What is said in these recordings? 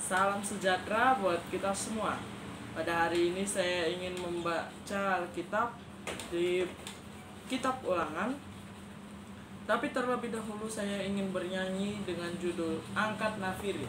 Salam sejahtera buat kita semua. Pada hari ini saya ingin membaca Alkitab di Kitab Ulangan. Tapi terlebih dahulu saya ingin bernyanyi dengan judul Angkat Nafiri.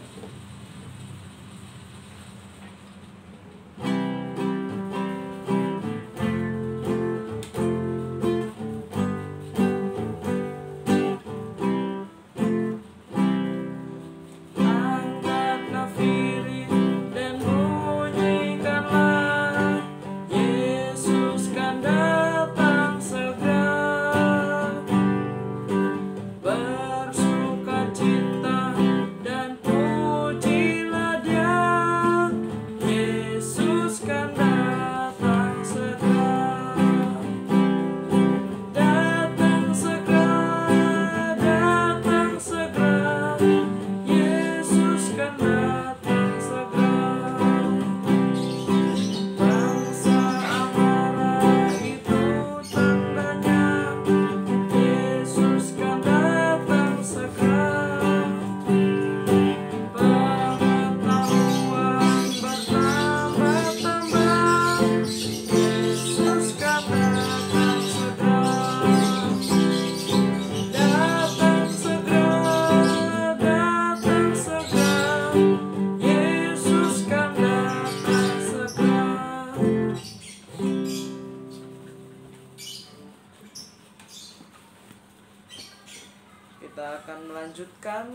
Kita akan melanjutkan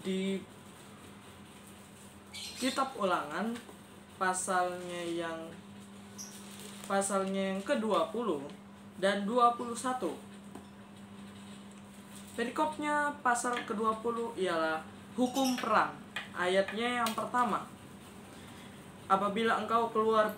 di Kitab Ulangan pasalnya yang ke-20 dan 21. Perikopnya pasal ke-20 ialah hukum perang. Ayatnya yang pertama. Apabila engkau keluar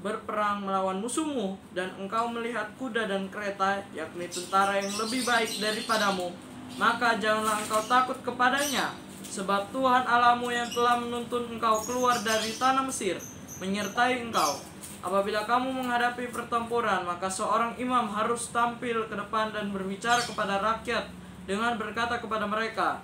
berperang melawan musuhmu dan engkau melihat kuda dan kereta, yakni tentara yang lebih baik daripadamu, maka janganlah engkau takut kepadanya, sebab Tuhan Allahmu yang telah menuntun engkau keluar dari tanah Mesir menyertai engkau. Apabila kamu menghadapi pertempuran, maka seorang imam harus tampil ke depan dan berbicara kepada rakyat dengan berkata kepada mereka,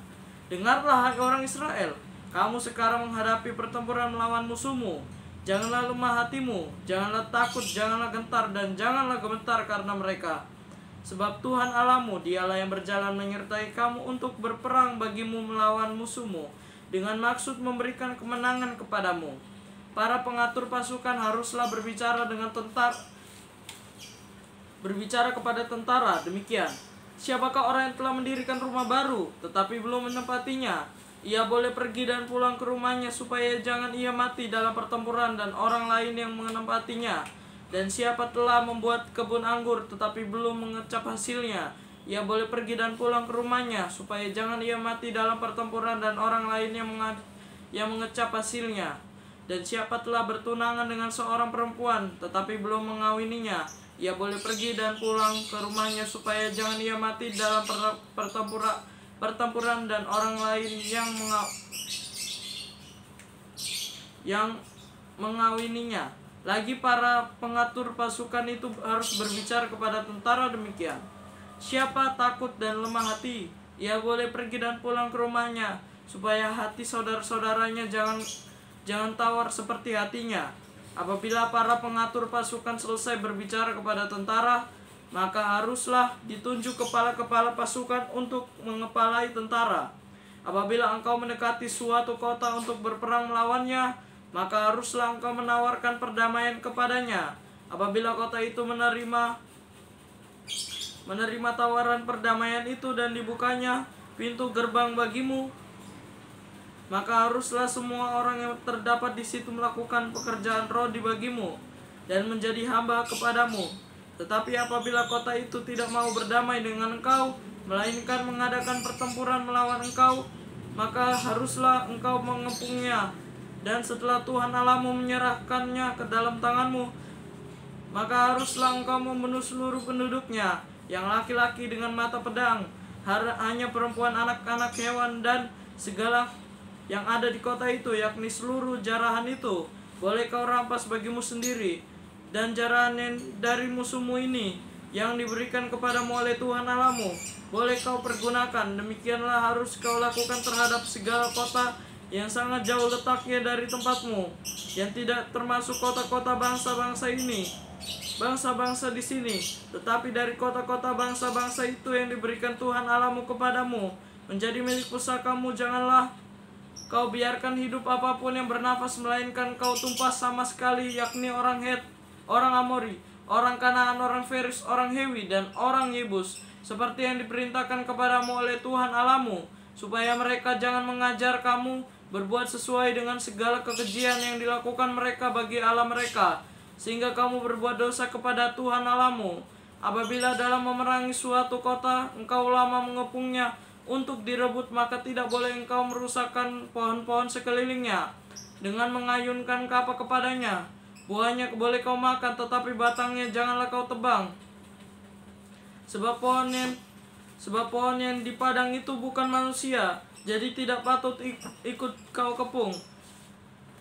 dengarlah hai orang Israel, kamu sekarang menghadapi pertempuran melawan musuhmu. Janganlah lemah hatimu, janganlah takut, janganlah gentar, dan janganlah gemetar karena mereka. Sebab Tuhan Allahmu, dialah yang berjalan menyertai kamu untuk berperang bagimu melawan musuhmu, dengan maksud memberikan kemenangan kepadamu. Para pengatur pasukan haruslah berbicara kepada tentara demikian. Siapakah orang yang telah mendirikan rumah baru, tetapi belum menempatinya? Ia boleh pergi dan pulang ke rumahnya, supaya jangan ia mati dalam pertempuran dan orang lain yang menempatinya. Dan siapa telah membuat kebun anggur tetapi belum mengecap hasilnya, ia boleh pergi dan pulang ke rumahnya, supaya jangan ia mati dalam pertempuran dan orang lain yang mengecap hasilnya. Dan siapa telah bertunangan dengan seorang perempuan tetapi belum mengawininya, ia boleh pergi dan pulang ke rumahnya, supaya jangan ia mati dalam pertempuran dan orang lain yang mengawininya. Lagi para pengatur pasukan itu harus berbicara kepada tentara demikian. Siapa takut dan lemah hati, ia boleh pergi dan pulang ke rumahnya, supaya hati saudara-saudaranya jangan tawar seperti hatinya. Apabila para pengatur pasukan selesai berbicara kepada tentara, maka haruslah ditunjuk kepala-kepala pasukan untuk mengepalai tentara. Apabila engkau mendekati suatu kota untuk berperang melawannya, maka haruslah engkau menawarkan perdamaian kepadanya. Apabila kota itu menerima tawaran perdamaian itu dan dibukanya pintu gerbang bagimu, maka haruslah semua orang yang terdapat di situ melakukan pekerjaan roh bagimu dan menjadi hamba kepadamu. Tetapi apabila kota itu tidak mau berdamai dengan engkau, melainkan mengadakan pertempuran melawan engkau, maka haruslah engkau mengepungnya. Dan setelah Tuhan Allahmu menyerahkannya ke dalam tanganmu, maka haruslah engkau membunuh seluruh penduduknya, yang laki-laki dengan mata pedang, hanya perempuan, anak-anak, hewan, dan segala yang ada di kota itu, yakni seluruh jarahan itu, boleh kau rampas bagimu sendiri. Dan jarahan yang dari musuhmu ini, yang diberikan kepadamu oleh Tuhan Allahmu, boleh kau pergunakan. Demikianlah harus kau lakukan terhadap segala kota yang sangat jauh letaknya dari tempatmu, yang tidak termasuk kota-kota bangsa-bangsa ini, bangsa-bangsa di sini, tetapi dari kota-kota bangsa-bangsa itu yang diberikan Tuhan Allahmu kepadamu menjadi milik pusakamu. Janganlah kau biarkan hidup apapun yang bernafas, melainkan kau tumpas sama sekali, yakni orang Het, orang Amori, orang Kanaan, orang Feris, orang Hewi, dan orang Yebus, seperti yang diperintahkan kepadamu oleh Tuhan Allahmu, supaya mereka jangan mengajar kamu berbuat sesuai dengan segala kekejian yang dilakukan mereka bagi Allah mereka, sehingga kamu berbuat dosa kepada Tuhan Allahmu. Apabila dalam memerangi suatu kota engkau lama mengepungnya untuk direbut, maka tidak boleh engkau merusakkan pohon-pohon sekelilingnya dengan mengayunkan kapal kepadanya. Buahnya boleh kau makan, tetapi batangnya janganlah kau tebang. Sebab pohon yang di padang itu bukan manusia, jadi tidak patut ikut kau kepung.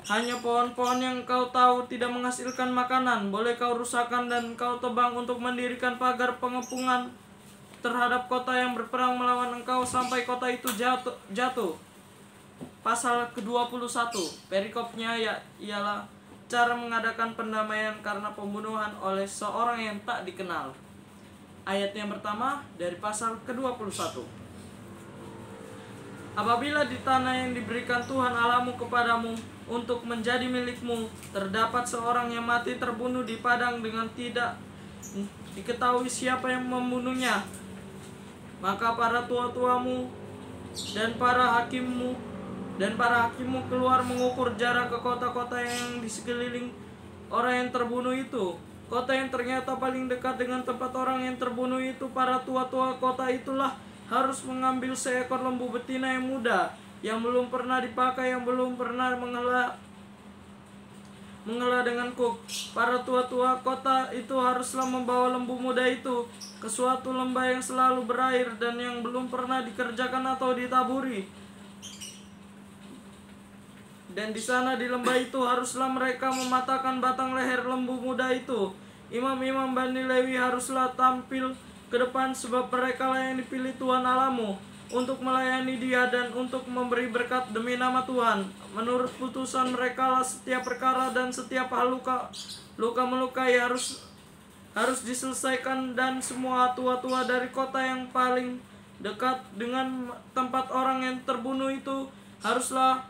Hanya pohon-pohon yang kau tahu tidak menghasilkan makanan boleh kau rusakkan dan kau tebang untuk mendirikan pagar pengepungan terhadap kota yang berperang melawan engkau sampai kota itu jatuh. Pasal ke-21, perikopnya ialah cara mengadakan pendamaian karena pembunuhan oleh seorang yang tak dikenal. Ayat yang pertama dari pasal ke-21. Apabila di tanah yang diberikan Tuhan Allahmu kepadamu untuk menjadi milikmu terdapat seorang yang mati terbunuh di padang dengan tidak diketahui siapa yang membunuhnya, maka para tua-tuamu dan para hakimmu keluar mengukur jarak ke kota-kota yang di sekeliling orang yang terbunuh itu. Kota yang ternyata paling dekat dengan tempat orang yang terbunuh itu, para tua-tua kota itulah harus mengambil seekor lembu betina yang muda, yang belum pernah dipakai, yang belum pernah menghela dengan kuk. Para tua-tua kota itu haruslah membawa lembu muda itu ke suatu lembah yang selalu berair dan yang belum pernah dikerjakan atau ditaburi. Dan di sana di lembah itu haruslah mereka mematahkan batang leher lembu muda itu. Imam-imam Bani Lewi haruslah tampil ke depan, sebab mereka lah yang dipilih Tuhan Allahmu untuk melayani Dia dan untuk memberi berkat demi nama Tuhan. Menurut putusan mereka lah setiap perkara dan setiap hal luka melukai harus diselesaikan, dan semua tua-tua dari kota yang paling dekat dengan tempat orang yang terbunuh itu haruslah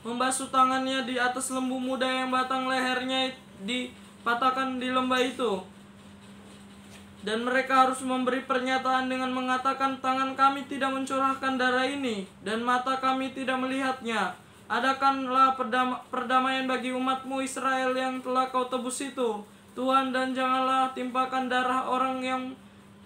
membasuh tangannya di atas lembu muda yang batang lehernya dipatahkan di lembah itu. Dan mereka harus memberi pernyataan dengan mengatakan, tangan kami tidak mencurahkan darah ini, dan mata kami tidak melihatnya. Adakanlah perdamaian bagi umatmu Israel yang telah kau tebus itu, Tuhan, dan janganlah timpakan darah orang yang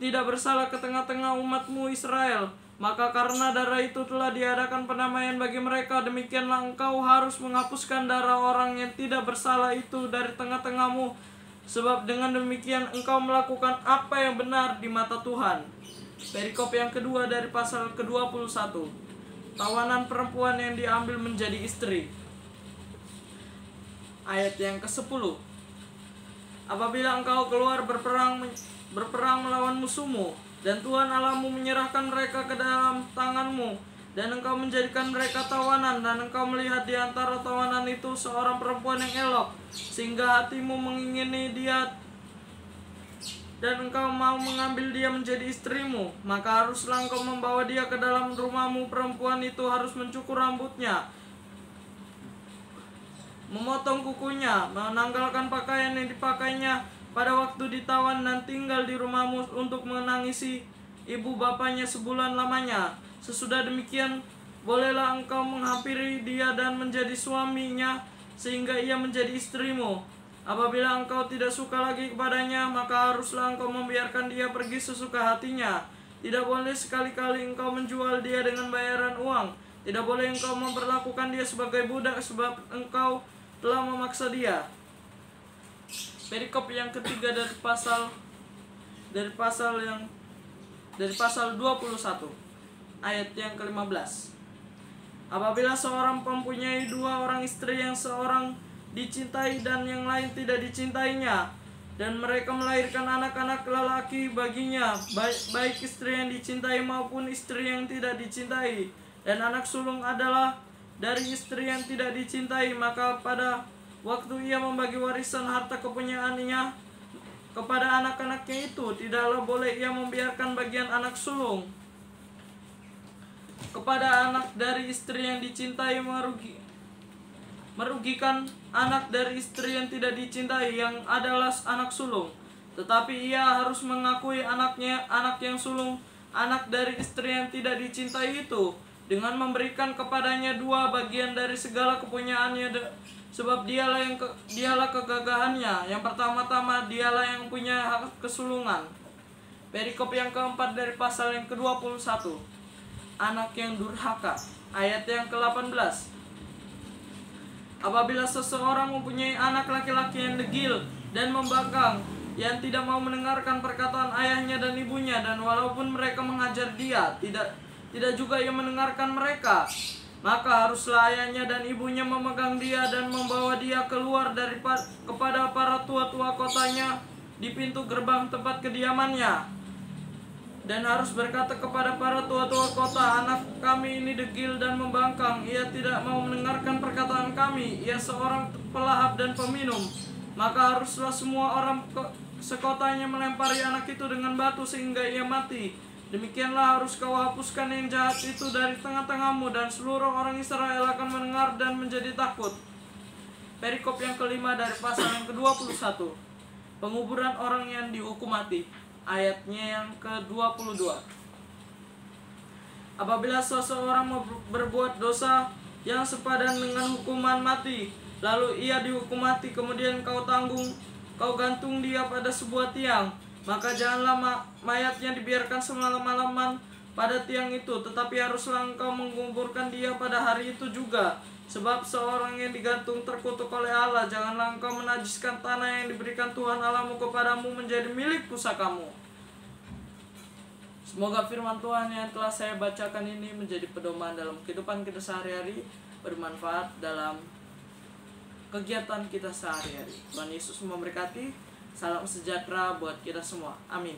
tidak bersalah ke tengah-tengah umatmu Israel. Maka karena darah itu telah diadakan pendamaian bagi mereka, demikianlah engkau harus menghapuskan darah orang yang tidak bersalah itu dari tengah-tengahmu. Sebab dengan demikian engkau melakukan apa yang benar di mata Tuhan. Perikop yang kedua dari pasal ke-21. Tawanan perempuan yang diambil menjadi istri. Ayat yang ke-10. Apabila engkau keluar berperang melawan musuhmu, dan Tuhan Allahmu menyerahkan mereka ke dalam tanganmu, dan engkau menjadikan mereka tawanan, dan engkau melihat di antara tawanan itu seorang perempuan yang elok, sehingga hatimu mengingini dia, dan engkau mau mengambil dia menjadi istrimu, maka haruslah engkau membawa dia ke dalam rumahmu. Perempuan itu harus mencukur rambutnya, memotong kukunya, menanggalkan pakaian yang dipakainya pada waktu ditawan, dan tinggal di rumahmu untuk menangisi ibu bapanya sebulan lamanya. Sesudah demikian, bolehlah engkau menghampiri dia dan menjadi suaminya, sehingga ia menjadi istrimu. Apabila engkau tidak suka lagi kepadanya, maka haruslah engkau membiarkan dia pergi sesuka hatinya. Tidak boleh sekali-kali engkau menjual dia dengan bayaran uang. Tidak boleh engkau memperlakukan dia sebagai budak, sebab engkau telah memaksa dia. Perikop yang ketiga dari pasal 21 ayat yang ke-15. Apabila seorang mempunyai dua orang istri, yang seorang dicintai dan yang lain tidak dicintainya, dan mereka melahirkan anak-anak lelaki baginya, baik istri yang dicintai maupun istri yang tidak dicintai, dan anak sulung adalah dari istri yang tidak dicintai, maka pada waktu ia membagi warisan harta kepunyaannya kepada anak-anaknya itu, tidaklah boleh ia membiarkan bagian anak sulung kepada anak dari istri yang dicintai merugikan anak dari istri yang tidak dicintai yang adalah anak sulung. Tetapi ia harus mengakui anak yang sulung anak dari istri yang tidak dicintai itu dengan memberikan kepadanya 2 bagian dari segala kepunyaannya, sebab dialah kegagahannya. Yang pertama-tama dialah yang punya hak kesulungan. Perikop yang keempat dari pasal yang ke-21. Anak yang durhaka, ayat yang ke-18. Apabila seseorang mempunyai anak laki-laki yang degil dan membangkang, yang tidak mau mendengarkan perkataan ayahnya dan ibunya, dan walaupun mereka mengajar dia, tidak juga ia mendengarkan mereka, maka haruslah ayahnya dan ibunya memegang dia dan membawa dia keluar kepada para tua-tua kotanya di pintu gerbang tempat kediamannya, dan harus berkata kepada para tua-tua kota, anak kami ini degil dan membangkang, ia tidak mau mendengarkan perkataan kami, ia seorang pelahap dan peminum, maka haruslah semua orang sekotanya melempari anak itu dengan batu sehingga ia mati. Demikianlah harus kau hapuskan yang jahat itu dari tengah-tengahmu, dan seluruh orang Israel akan mendengar dan menjadi takut. Perikop yang kelima dari pasal yang ke-21. Penguburan orang yang dihukum mati, ayatnya yang ke-22. Apabila seseorang berbuat dosa yang sepadan dengan hukuman mati, lalu ia dihukum mati, kemudian kau gantung dia pada sebuah tiang, maka janganlah mayatnya dibiarkan semalam-malaman pada tiang itu, tetapi haruslah engkau menguburkan dia pada hari itu juga. Sebab seorang yang digantung terkutuk oleh Allah. Janganlah engkau menajiskan tanah yang diberikan Tuhan Allahmu kepadamu menjadi milik pusakamu. Semoga firman Tuhan yang telah saya bacakan ini menjadi pedoman dalam kehidupan kita sehari-hari, bermanfaat dalam kegiatan kita sehari-hari. Tuhan Yesus memberkati. Salam sejahtera buat kita semua. Amin.